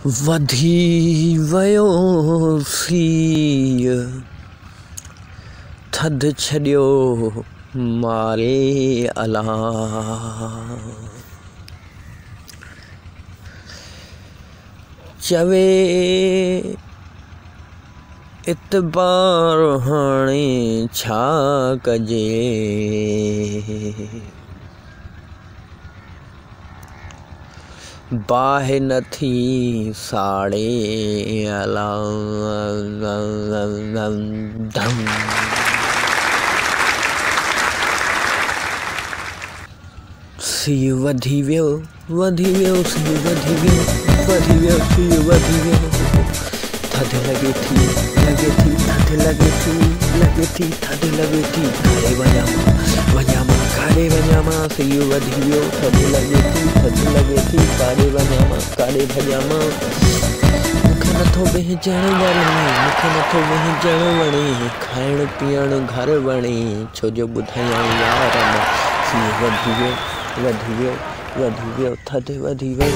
वधी वियो सीउ थधि छॾियो मारे अला चवे इतबार हाणे छा कजे बाहि नथी साड़े अला धम सीउ वधी वियो सीउ वधी वियो सीउ वधी वियो थधि लगे थी थधि लगे थी थधि लगे थी घरे वञामा सीउ वधी वियो थधि लगे थी कारे भॼामा मूंखे नथो वेझण वणे खाइण पीअण घर वणे छो जो ॿुधायां यार सीउ वधी वियो थधि वधी वई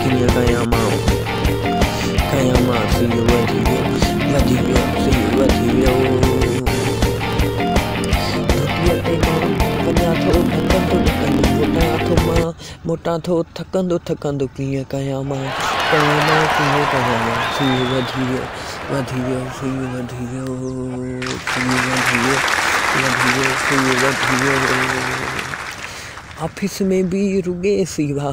कीअं कयां सीउ वधी वियो सीउ वधी वियो मोटा थो थकंदो कीअं कयां मां सीउ वधी वियो सीउ वधी वियो ऑफिस में भी रुगे सीवा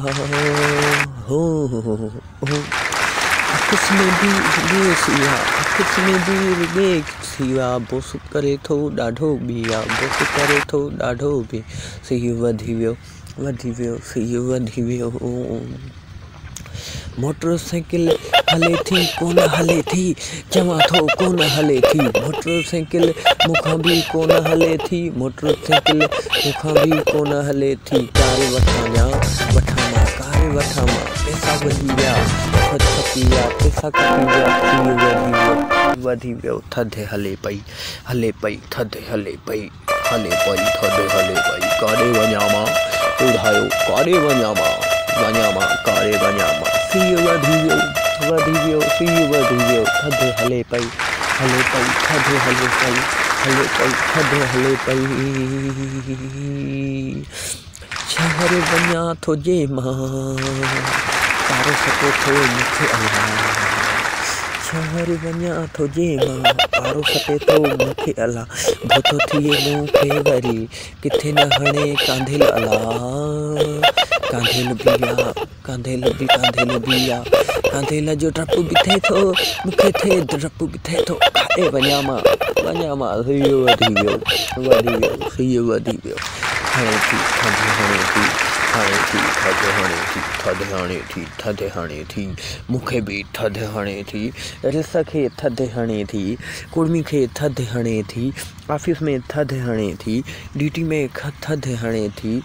ऑफिस में भी रुगे सीवा बोस करे थो ॾाढो बि सीउ वधी वियो सीउ वधी वियो मोटरसाइकिल हले थी कोन हले थी चवां थो कोन हले थी मोटरसाइकिल मूंखां बि कोन हले थी कार वठां पैसा वधी विया पैसा कटी विया सीउ वधी वियो थधि हले पई थधि हले पई काॾे वञामा ॿुधायो काॾे वञामा सीउ वधी वियो थधि हले पई थधि हले पई शहर वञा थो जे मां पारो सटे थो मूंखे अला भोतो थिए मूंखे वरी किथे न हणे कांधेल अला कांधेल जो डपु बि थिए थो मूंखे काॾे वञामा सीउ वधी वियो थधि हणे थी मूंखे बि थधि हणे थी रिस खे थधि हणे थी कुड़मी खे थधि हणे थी ऑफिस में थधि हणे थी ड्यूटी में थधि हणे थी